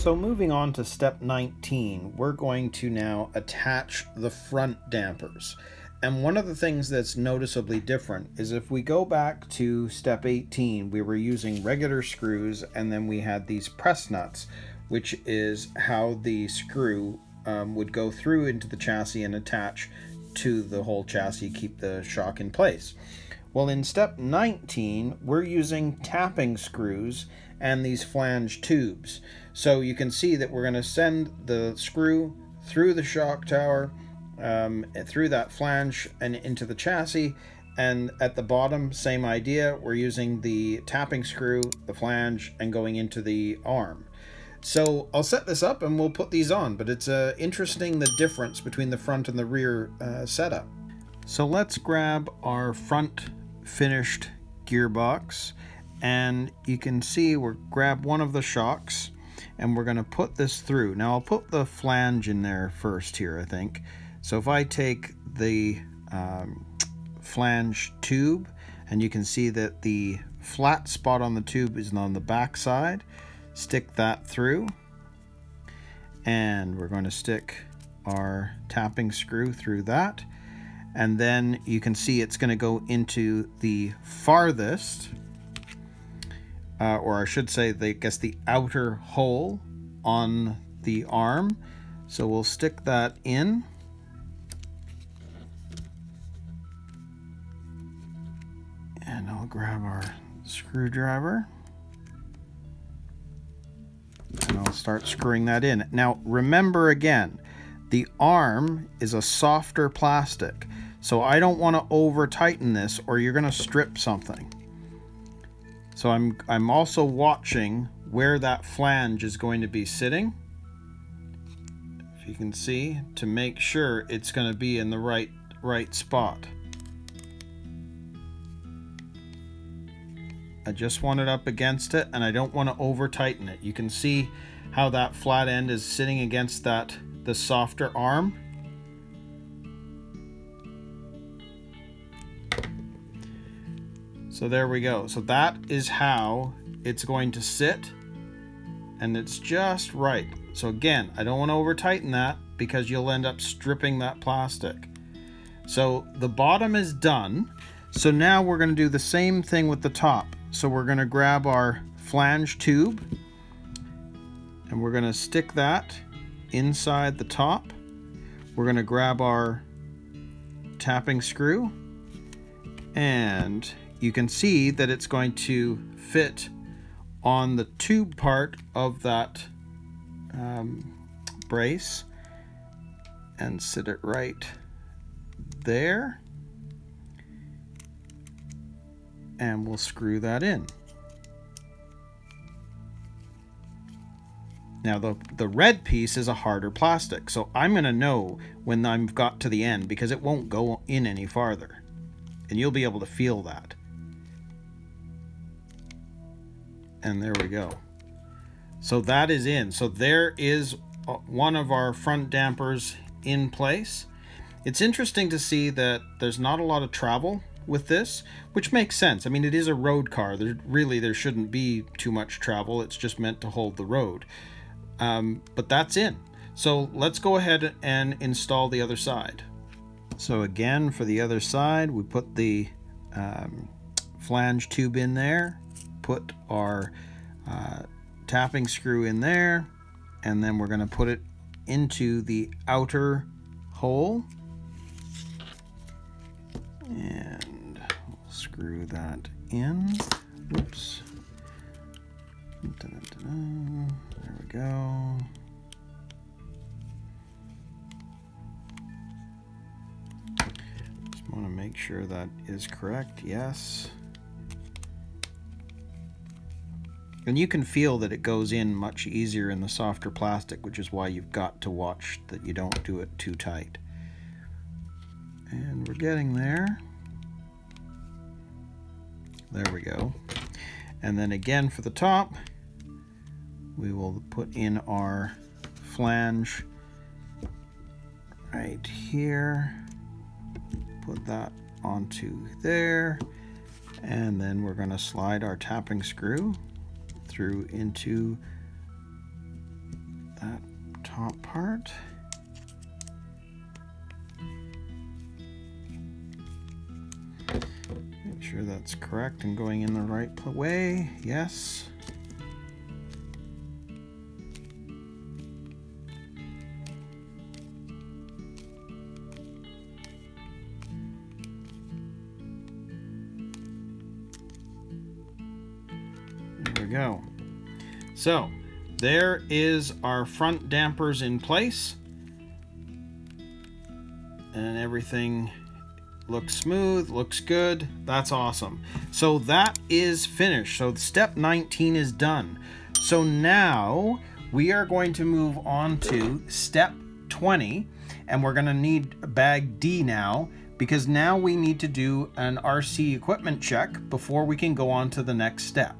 So moving on to step 19, we're going to now attach the front dampers. And one of the things that's noticeably different is if we go back to step 18, we were using regular screws and then we had these press nuts, which is how the screw would go through into the chassis and attach to the whole chassis, keep the shock in place. Well, in step 19, we're using tapping screws and these flange tubes. So you can see that we're going to send the screw through the shock tower, through that flange and into the chassis, and at the bottom, same idea. We're using the tapping screw, the flange, and going into the arm. So I'll set this up and we'll put these on, but it's interesting the difference between the front and the rear setup. So let's grab our front finished gearbox, and you can see we'll grab one of the shocks and we're going to put this through. Now I'll put the flange in there first here, I think. So if I take the flange tube, and you can see that the flat spot on the tube is on the back side, stick that through, and we're going to stick our tapping screw through that, and then you can see it's going to go into the farthest, or I should say, I guess the outer hole on the arm. So we'll stick that in. And I'll grab our screwdriver and I'll start screwing that in. Now remember again, the arm is a softer plastic, so I don't want to over tighten this or you're going to strip something. So I'm also watching where that flange is going to be sitting, if you can see, to make sure it's going to be in the right spot. I just want it up against it, and I don't want to over tighten it. You can see how that flat end is sitting against the softer arm. So there we go. So that is how it's going to sit, and it's just right. So again, I don't want to over tighten that because you'll end up stripping that plastic. So the bottom is done. So now we're going to do the same thing with the top. So we're going to grab our flange tube and we're going to stick that inside the top. We're going to grab our tapping screw, and you can see that it's going to fit on the tube part of that brace and sit it right there. And we'll screw that in. Now the red piece is a harder plastic, so I'm going to know when I've got to the end because it won't go in any farther. And you'll be able to feel that. And there we go. So that is in. So there is one of our front dampers in place. It's interesting to see that there's not a lot of travel with this, which makes sense. I mean, it is a road car. There shouldn't be too much travel. It's just meant to hold the road. But that's in. So let's go ahead and install the other side. So again, for the other side, we put the flange tube in there, put our tapping screw in there, and then we're going to put it into the outer hole. And we'll screw that in. Whoops. There we go. Just want to make sure that is correct. Yes. And you can feel that it goes in much easier in the softer plastic, which is why you've got to watch that you don't do it too tight. And we're getting there. There we go. And then again for the top, we will put in our flange right here. Put that onto there. And then we're going to slide our tapping screw through into top part. Make sure that's correct and going in the right way. Yes. There we go. So there is our front dampers in place, and everything looks smooth, looks good. That's awesome. So that is finished. So step 19 is done. So now we are going to move on to step 20, and we're going to need bag D now, because now we need to do an RC equipment check before we can go on to the next step.